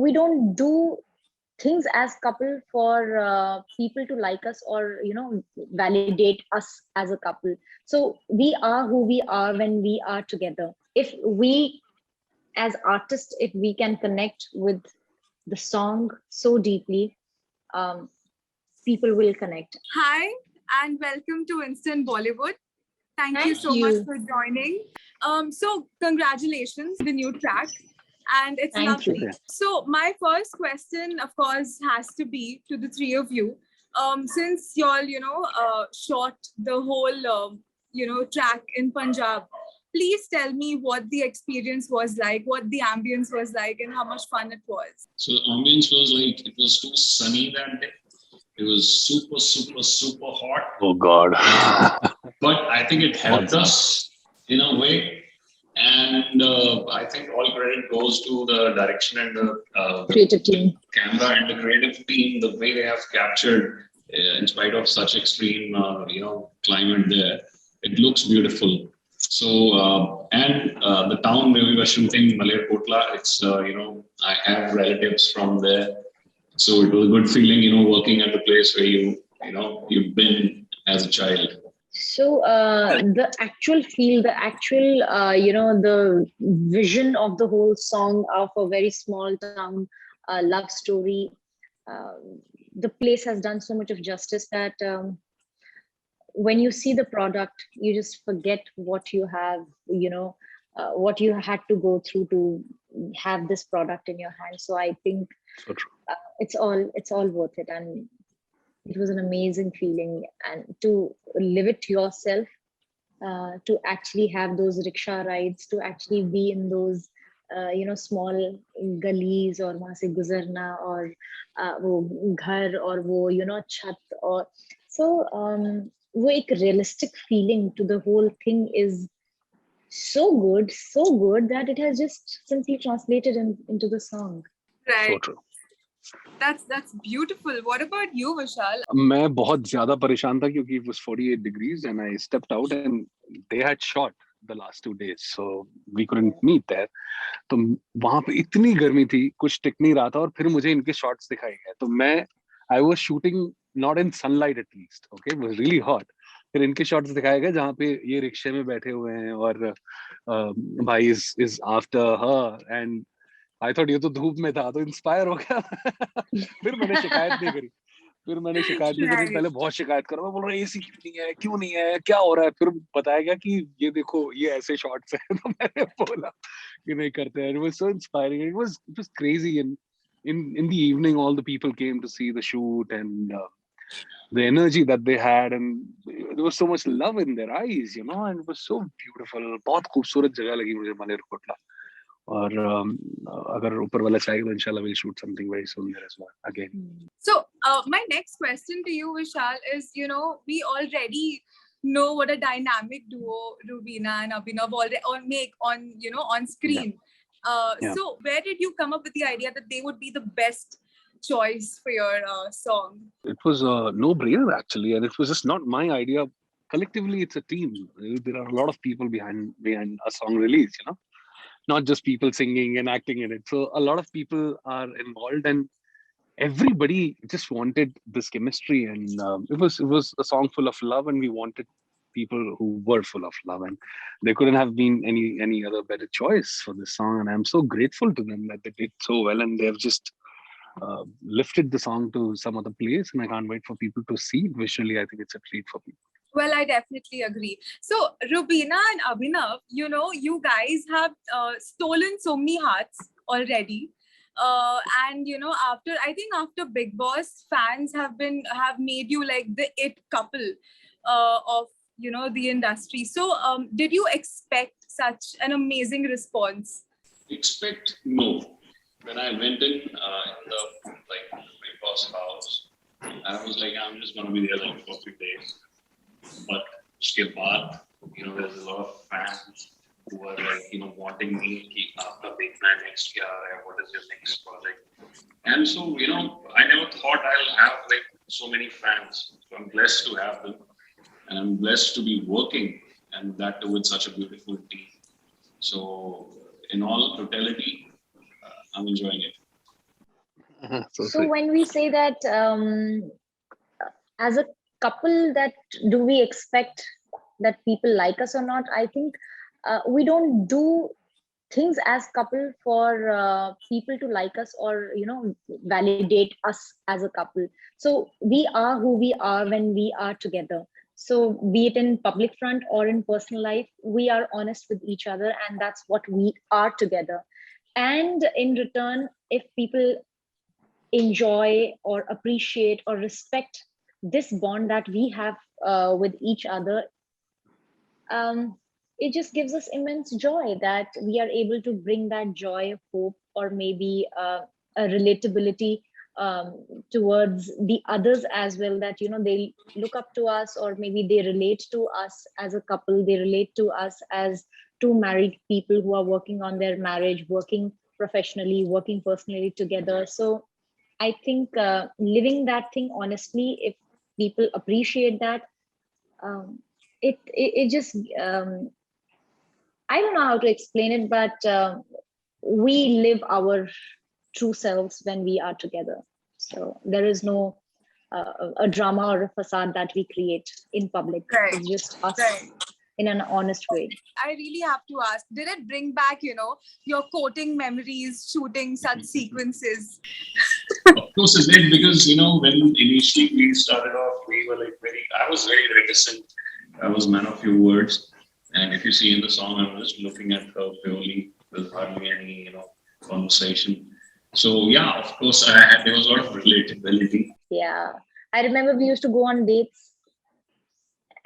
we don't do things as couple for people to like us or validate us as a couple. So we are who we are when we are together. If we as artists, if we can connect with the song so deeply, um, people will connect. Hi and welcome to Instant Bollywood. Thank you so much for joining. So congratulations, the new track. And it's lovely. You. So my first question, of course, has to be to the three of you. Since y'all, shot the whole, track in Punjab, please tell me what the experience was like, what the ambience was like, and how much fun it was. So the ambience was like, it was too sunny that day. It was super, super, super hot. Oh God. But I think it helped us in a way. And I think all credit goes to the direction and the creative team, camera and the creative team, the way they have captured, in spite of such extreme, climate there. It looks beautiful. So, the town where we were shooting, Malerkotla, it's, I have relatives from there. So it was a good feeling, working at the place where you've been as a child. So the actual feel, the actual, the vision of the whole song of a very small town love story, the place has done so much of justice that when you see the product, you just forget what you have, what you had to go through to have this product in your hand. So I think so true. It's all worth it. And it was an amazing feeling, and to live it yourself, to actually have those rickshaw rides, to actually be in those, small gullies or वहाँ से गुजरना और वो घर और वो छत और so वो एक realistic feeling to the whole thing is so good that it has just simply translated into the song. Right. So true. That's beautiful. What about you, Vishal? मैं बहुत ज़्यादा परेशान था क्योंकि it was 48 degrees and I stepped out and they had shot the last 2 days, so we couldn't meet there. तो वहाँ पे इतनी गर्मी थी, कुछ टिक नहीं रहा था और फिर मुझे इनके shots दिखाए गए. तो मैं I was shooting not in sunlight at least, okay, it was really hot. फिर इनके shots दिखाए गए जहाँ पे ये रिक्शे में बैठे हुए हैं और भाई is after her and I thought ये तो धूप में था तो इंस्पायर हो गया. फिर मैंने शिकायत नहीं करी. पहले बहुत शिकायत करा. मैं बोल रहा एसी क्यों नहीं है क्या हो रहा है. फिर बताया गया कि ये देखो ये ऐसे शॉट्स हैं. तो मैंने बोला कि नहीं करते हैं. It was so inspiring. It was crazy. And in the evening all the people came to see the shoot and the energy that they had, and there was so much love in their eyes, and it was so beautiful. बहुत खूबसूरत जगह लगी मुझे मलेरकोटला. और अगर ऊपर वाला चाहेगा तो इंशाल्लाह we'll shoot something very soon there as well again. So my next question to you, Vishal, is we already know what a dynamic duo Rubeena and Abhinav already make on screen. Yeah. So where did you come up with the idea that they would be the best choice for your song? It was a no-brainer actually, and it was just not my idea. Collectively, it's a team. There are a lot of people behind a song release, not just people singing and acting in it. So a lot of people are involved, and everybody just wanted this chemistry. And it was a song full of love, and we wanted people who were full of love, and there couldn't have been any other better choice for this song. And I'm so grateful to them that they did so well, and they've just lifted the song to some other place. And I can't wait for people to see it visually. I think it's a treat for people. Well, I definitely agree. So, Rubeena and Abhinav, you guys have stolen so many hearts already. And after Bigg Boss, fans have made you like the it couple of the industry. So, did you expect such an amazing response? No. When I went in the Bigg Boss house, I was like, I'm just gonna be there like for a few days. But uske baad, there's a lot of fans who are like, wanting me to after Big Man next year, what is your next project? And so, I never thought I'll have like so many fans. So I'm blessed to have them, and I'm blessed to be working, and that too with such a beautiful team. So in all totality, I'm enjoying it. So So sweet. when we say that as a couple, that do we expect that people like us or not? I think we don't do things as couple for people to like us or validate us as a couple. So we are who we are when we are together. So be it in public front or in personal life, we are honest with each other, and that's what we are together. And in return, if people enjoy or appreciate or respect this bond that we have with each other, um, it just gives us immense joy that we are able to bring that joy, hope, or maybe a relatability towards the others as well, that they look up to us, or maybe they relate to us as a couple, they relate to us as two married people who are working on their marriage, working professionally, working personally together. So I think living that thing honestly, if people appreciate that, um, it just I don't know how to explain it, but we live our true selves when we are together. So there is no a drama or a facade that we create in public. Right. It's just us Right. in an honest way. I really have to ask, did it bring back, your courting memories, shooting such sequences? Of course it did, because when initially we started off, we were like I was very reticent. I was man of few words. And if you see in the song, I'm just looking at her purely. There's hardly any, conversation. So yeah, of course, there was a lot of relatability. Yeah. I remember we used to go on dates,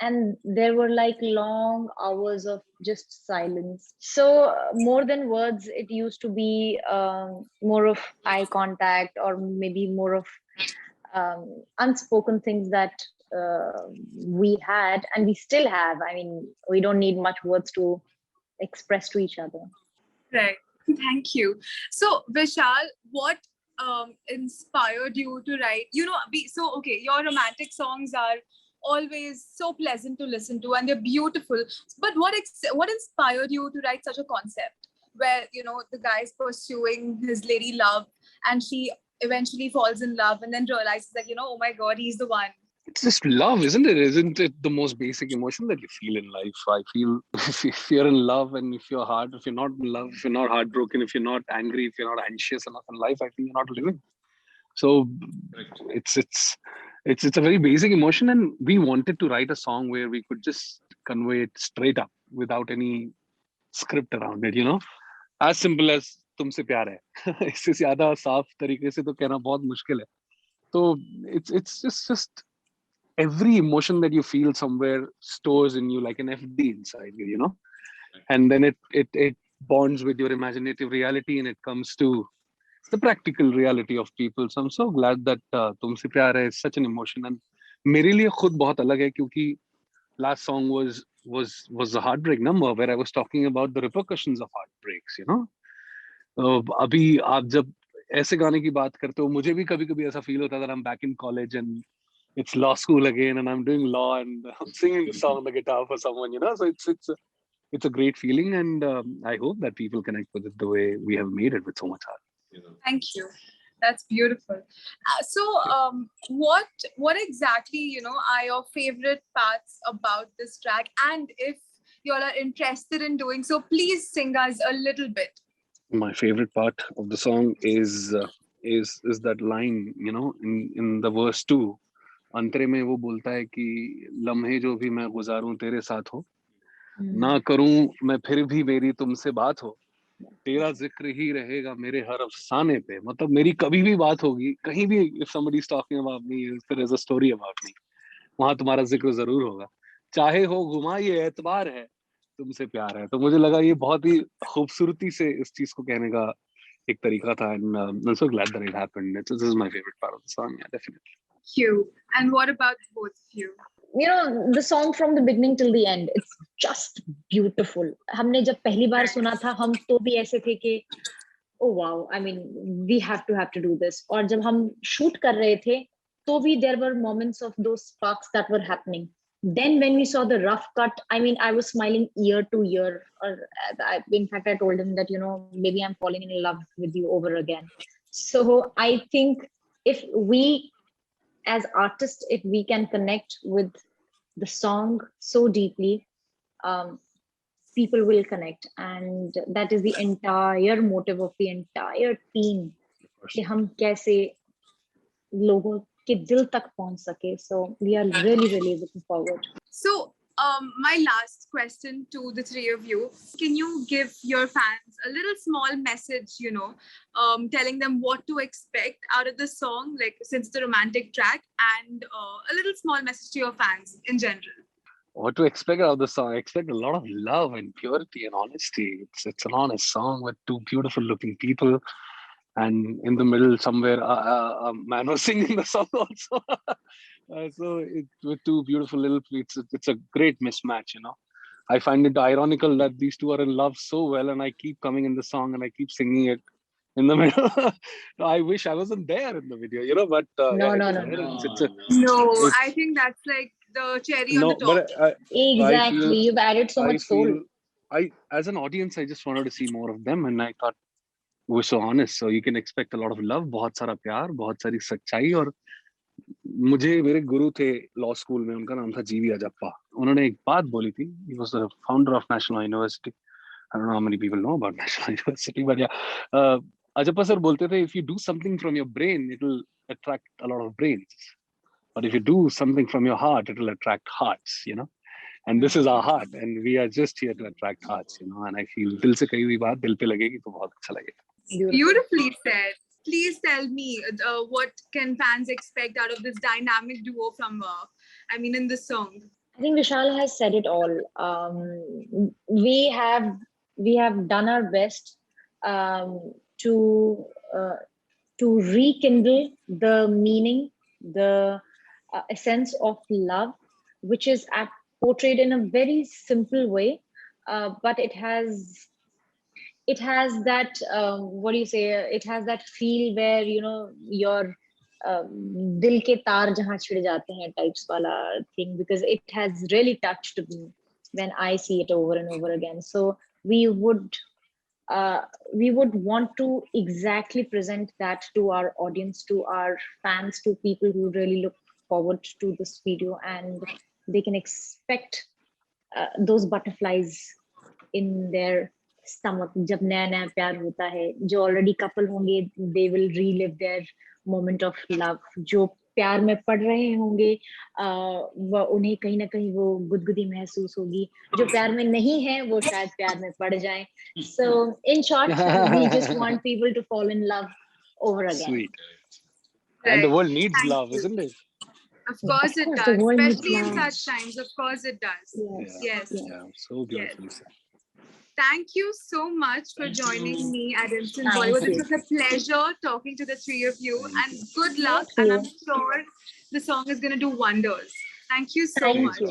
and there were like long hours of just silence. So more than words, it used to be more of eye contact, or maybe more of unspoken things that we had, and we still have. I mean, we don't need much words to express to each other. Right. Thank you. So, Vishal, what inspired you to write? Okay, your romantic songs are always so pleasant to listen to, and they're beautiful. But what inspired you to write such a concept where the guy's pursuing his lady love, and she eventually falls in love, and then realizes that oh my God, he's the one. It's just love, isn't it? Isn't it the most basic emotion that you feel in life? I feel if you're in love, and if you're not in love, if you're not heartbroken, if you're not angry, if you're not anxious enough in life, I think you're not living. So it's a very basic emotion, and we wanted to write a song where we could just convey it straight up without any script around it, as simple as तुमसे प्यार है. इससे ज्यादा साफ तरीके से तो कहना बहुत मुश्किल है. So it's just every emotion that you feel somewhere stores in you like an FD inside you, and then it bonds with your imaginative reality, and it comes to the practical reality of people. So I'm so glad that तुमसे प्यार है is such an emotion, and मेरे लिए खुद बहुत अलग है, क्योंकि last song was a heartbreak number where I was talking about the repercussions of heartbreaks, अभी आप जब ऐसे गाने की बात करते हो, मुझे भी कभी-कभी ऐसा फील होता है that I'm back in college and it's law school again, and I'm doing law, and I'm singing the song on the guitar for someone, So it's a great feeling, and I hope that people connect with it the way we have made it with so much heart. Thank you. That's beautiful. What exactly are your favorite parts about this track? And if you all are interested in doing so, please sing us a little bit. My favorite part of the song is that line, in the verse 2. अंतरे में वो बोलता है कि लम्हे जो भी मैं गुजारूं तेरे साथ हो, ना करूं मैं फिर भी मेरी तुमसे बात हो, तेरा जिक्र ही रहेगा मेरे हर अफसाने पे. मतलब मेरी कभी भी बात होगी, कहीं भी, if somebody is talking about me, if there is a story about me, वहां तुम्हारा जिक्र जरूर होगा, चाहे हो गुमा ये एतबार है, तुमसे प्यार है. तो मुझे लगा ये बहुत ही खूबसूरती से इस चीज को कहने का एक तरीका था, and I'm so glad that it happened. This is my favorite part of the song, yeah, definitely. You. And what about both of you? The song from the beginning till the end, it's just beautiful. हमने जब पहली बार सुना था, हम तो भी ऐसे थे कि oh wow, I mean, we have to do this. और जब हम shoot कर रहे थे, तो भी there were moments of those sparks that were happening. Then when we saw the rough cut, I mean, I was smiling ear to ear. In fact, I told him that, maybe I'm falling in love with you over again. So I think if we as artists, if we can connect with the song so deeply, people will connect, and that is the entire motive of the entire team कि हम कैसे लोगों के दिल तक पहुंच सके. So we are really looking forward. So, my last question to the three of you: can you give your fans a little small message? Telling them what to expect out of the song, like since the romantic track, and a little small message to your fans in general. What to expect out of the song? I expect a lot of love and purity and honesty. It's an honest song with two beautiful looking people, and in the middle somewhere a man was singing the song also. So with two beautiful little it's a great mismatch. I find it ironical that these two are in love so well, and I keep coming in the song and I keep singing it in the middle. I wish I wasn't there in the video, but No. No, I think that's like the cherry on the top. But Exactly, you've added so much soul. As an audience, I just wanted to see more of them, and I thought we're so honest, so you can expect a lot of love, बहुत सारा प्यार, बहुत सारी सच्चाई. और मुझे मेरे गुरु थे लॉ स्कूल में, उनका नाम था जीवी अजप्पा. उन्होंने एक बात बोली थी. He was the founder of National University. I don't know how many people know about National University, but yeah, Ajappa sir बोलते थे, if you do something from your brain, it will attract a lot of brains. But if you do something from your heart, it will attract hearts, And this is our heart, and we are just here to attract hearts, And I feel दिल से कही हुई बात दिल पे लगेगी तो बहुत अच्छा लगेगा. Beautifully said. Please tell me, what can fans expect out of this dynamic duo from, in this song? I think Vishal has said it all. We have done our best to rekindle the meaning, the essence of love, which is portrayed in a very simple way, but it has that it has that feel where your dil ke taar jahan chhid jate hain types wala thing, because it has really touched me when I see it over and over again. So we would want to exactly present that to our audience, to our fans, to people who really look forward to this video, and they can expect those butterflies in their stomach जब नया नया प्यार होता है. जो already couple होंगे, they will relive their moment of love. जो प्यार में पड़ रहे होंगे, उन्हें कहीं ना कहीं वो गुदगुदी महसूस होगी. जो प्यार में नहीं है, वो शायद प्यार में पड़ जाएं. So in short, we just want people to fall in love over again. Sweet. And the world needs love, isn't it? Of course it does, especially in such times. Of course it does. Yes. Yeah, so beautifully said. Thank you so much for joining me at Instant Bollywood. It was a pleasure talking to the three of you, and good luck. And I'm sure the song is going to do wonders. Thank you so much.